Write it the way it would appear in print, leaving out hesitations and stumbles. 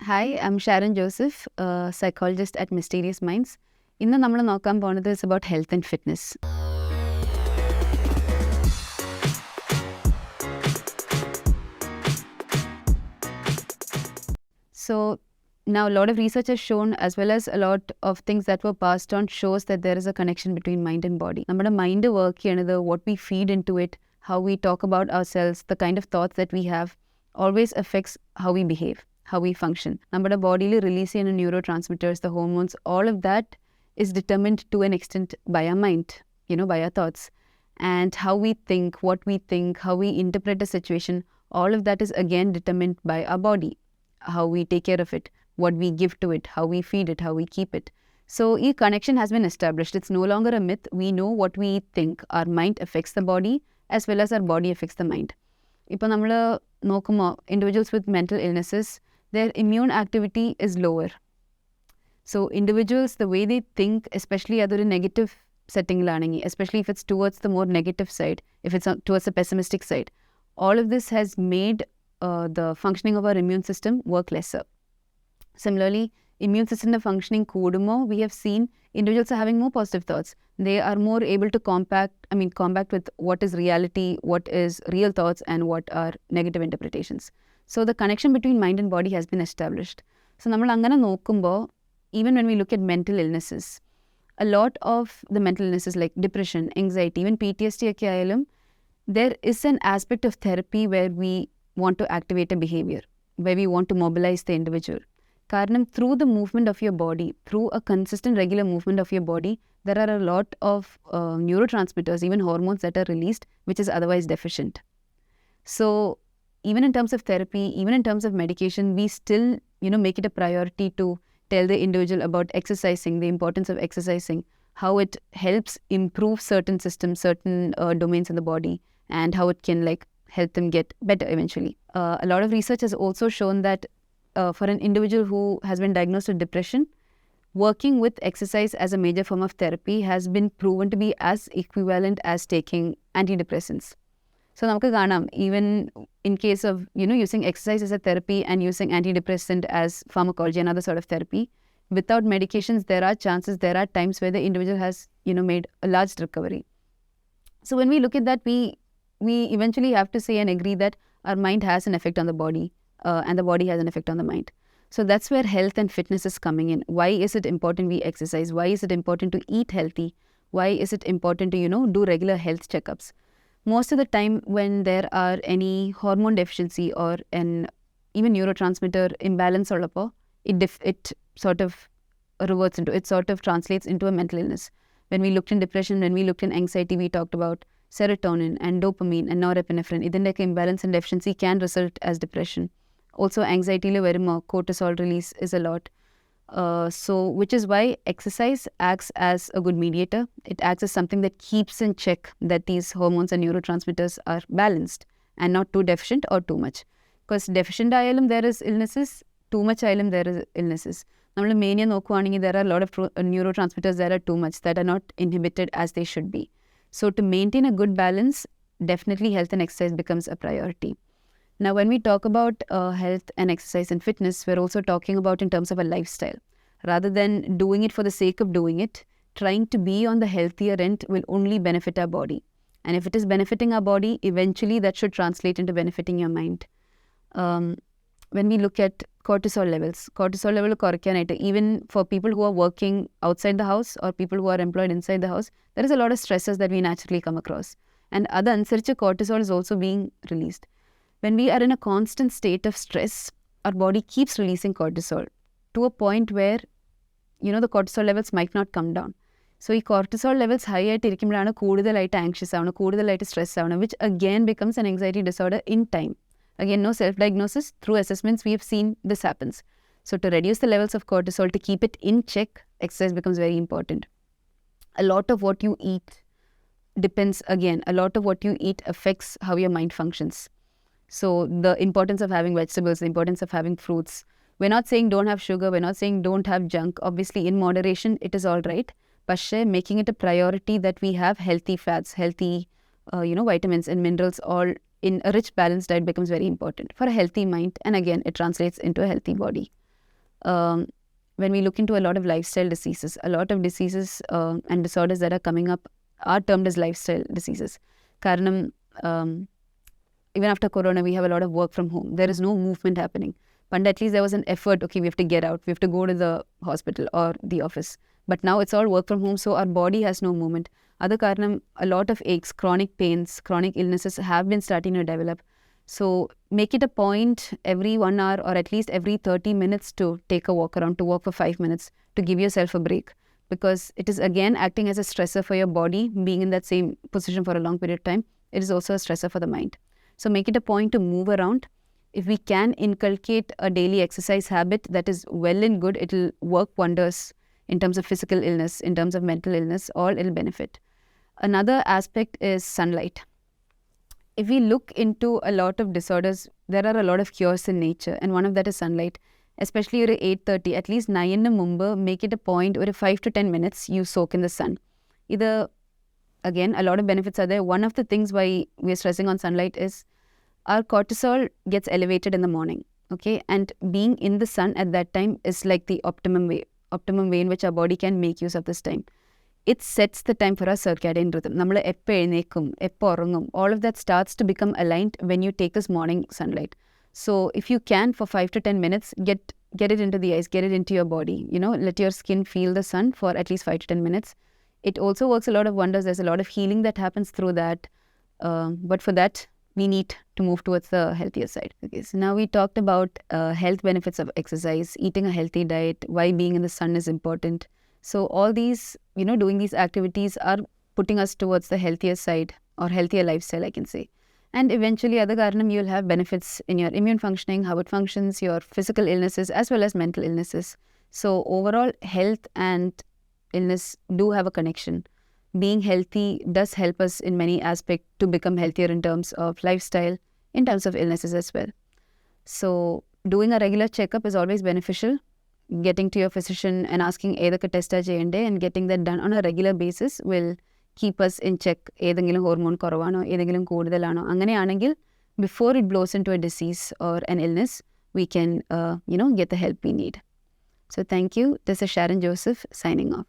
Hi, I'm Sharon Joseph, a psychologist at Mysterious Minds. ഇന്ന് നമ്മൾ നോക്കാൻ പോകുന്നത് is about health and fitness. So now a lot of research has shown, as well as a lot of things that were passed on, shows that there is a connection between mind and body. നമ്മുടെ mind work ചെയ്യണത് what we feed into it, how we talk about ourselves, the kind of thoughts that we have, always affects how we behave, how we function. നമ്മുടെ ബോഡിയിൽ release ചെയ്യുന്ന neuro transmitters, the hormones, all of that is determined to an extent by our mind, by our thoughts. And how we think, what we think, how we interpret a situation, all of that is again determined by our body. How we take care of it, what we give to it, how we feed it, how we keep it. So, a connection has been established. It's no longer a myth. We know what we think. Our mind affects the body as well as our body affects the mind. ഇപ്പോൾ നമ്മൾ നോക്കുമ്പോൾ individuals with mental illnesses, their immune activity is lower. So, individuals, the way they think, especially അതൊരു negative സെറ്റിങ്ങിലാണെങ്കിൽ, especially if it's towards the more negative side, if it's towards the pessimistic side, all of this has made the functioning of our immune system work lesser. Similarly, immune system functioning കൂടുമ്പോൾ, we have seen individuals are having more positive thoughts. They are more able to combat with what is reality, what is real thoughts, and what are negative interpretations. So the connection between mind and body has been established. So നമ്മൾ അങ്ങനെ നോക്കുമ്പോൾ, even when we look at mental illnesses, a lot of the mental illnesses like depression, anxiety, even PTSD ഒക്കെ ആയാലും, there is an aspect of therapy where we want to activate a behavior, where we want to mobilize the individual. Karanam, through the movement of your body, through a consistent regular movement of your body, there are a lot of neurotransmitters, even hormones that are released, which is otherwise deficient. So even in terms of therapy, even in terms of medication, we still, make it a priority to tell the individual about exercising, the importance of exercising, how it helps improve certain systems, certain domains in the body, and how it can help them get better eventually. A lot of research has also shown that for an individual who has been diagnosed with depression, working with exercise as a major form of therapy has been proven to be as equivalent as taking antidepressants. So നമുക്ക് കാണാം, even in case of using exercise as a therapy and using antidepressant as pharmacology, another sort of therapy, without medications, there are times where the individual has made a large recovery. So when we look at that, we eventually have to say and agree that our mind has an effect on the body, and the body has an effect on the mind. So that's where health and fitness is coming in. Why is it important we exercise? Why is it important to eat healthy? Why is it important to do regular health checkups? Most of the time when there are any hormone deficiency or an even neurotransmitter imbalance ullappo, it sort of translates into a mental illness. When we looked in depression, when we looked in anxiety, we talked about serotonin and dopamine and norepinephrine. Idindeke imbalance and deficiency can result as depression. Also, anxiety le varumo cortisol release is a lot. So which is why exercise acts as a good mediator. It acts as something that keeps in check that these hormones and neurotransmitters are balanced and not too deficient or too much. Because deficient ayalum there is illnesses, too much ayalum there is illnesses. നമ്മൾ mania നോക്കുവാണെങ്കിൽ there are a lot of neurotransmitters that are too much, that are not inhibited as they should be. So to maintain a good balance, definitely health and exercise becomes a priority. Now, when we talk about health and exercise and fitness, we're also talking about in terms of a lifestyle. Rather than doing it for the sake of doing it, trying to be on the healthier end will only benefit our body. And if it is benefiting our body, eventually that should translate into benefiting your mind. When we look at cortisol level korikkanayittu, even for people who are working outside the house or people who are employed inside the house, there is a lot of stresses that we naturally come across. And adanusaриച്ച് cortisol is also being released. When we are in a constant state of stress, our body keeps releasing cortisol to a point where, the cortisol levels might not come down. So, ഈ cortisol levels high ആയിട്ട് ഇരിക്കുമ്പോഴാണ് കൂടുതലായിട്ട് anxious ആവുന്നത്, കൂടുതലായിട്ട് stress ആവുന്നത്, which again becomes an anxiety disorder in time. Again, no self-diagnosis. Through assessments, we have seen this happens. So, to reduce the levels of cortisol, to keep it in check, exercise becomes very important. A lot of what you eat depends, again, a lot of what you eat affects how your mind functions. So the importance of having vegetables, the importance of having fruits. We're not saying don't have sugar. We're not saying don't have junk. Obviously, in moderation, it is all right. But making it a priority that we have healthy fats, healthy, vitamins and minerals all in a rich, balanced diet becomes very important for a healthy mind. And again, it translates into a healthy body. when we look into a lot of lifestyle diseases, a lot of diseases and disorders that are coming up are termed as lifestyle diseases. Karanam, even after Corona, we have a lot of work from home. There is no movement happening. But at least there was an effort, okay, we have to get out, we have to go to the hospital or the office. But now it's all work from home, so our body has no movement. Other karanam, a lot of aches, chronic pains, chronic illnesses have been starting to develop. So make it a point every 1 hour or at least every 30 minutes to take a walk around, to walk for 5 minutes, to give yourself a break. Because it is again acting as a stressor for your body, being in that same position for a long period of time. It is also a stressor for the mind. So make it a point to move around. If we can inculcate a daily exercise habit, that is well and good. It will work wonders in terms of physical illness, in terms of mental illness, all it will benefit. Another aspect is sunlight. If we look into a lot of disorders, there are a lot of cures in nature, and one of that is sunlight. Especially at 8:30, at least 9 Mumbai, make it a point or 5 to 10 minutes you soak in the sun. Either, again, a lot of benefits are there. One of the things why we are stressing on sunlight is our cortisol gets elevated in the morning, okay? And being in the sun at that time is like the optimum way in which our body can make use of this time. It sets the time for our circadian rhythm. Nammal eppo ezhunekkum, eppo orangum, all of that starts to become aligned when you take this morning sunlight. So if you can, for 5 to 10 minutes, get it into the eyes, get it into your body, let your skin feel the sun for at least 5 to 10 minutes. It also works a lot of wonders. There's a lot of healing that happens through that. But for that, we need to move towards the healthier side. Okay, so now we talked about health benefits of exercise, eating a healthy diet, why being in the sun is important. So all these, doing these activities are putting us towards the healthier side or healthier lifestyle, I can say. And eventually, other karanam, you'll have benefits in your immune functioning, how it functions, your physical illnesses, as well as mental illnesses. So overall, health and illness do have a connection. Being healthy does help us in many aspects to become healthier in terms of lifestyle, in terms of illnesses as well. So doing a regular checkup is always beneficial. Getting to your physician and asking ഏതൊക്കെ ടെസ്റ്റാ ചെയ്യണ്ടേ and getting that done on a regular basis will keep us in check. ഏതെങ്കിലും hormone കുറവാണോ, ഏതെങ്കിലും കൂടുതലാണോ, അങ്ങനെയാണെങ്കിൽ before it blows into a disease or an illness, we can get the help we need. So thank you. This is Sharon Joseph signing off.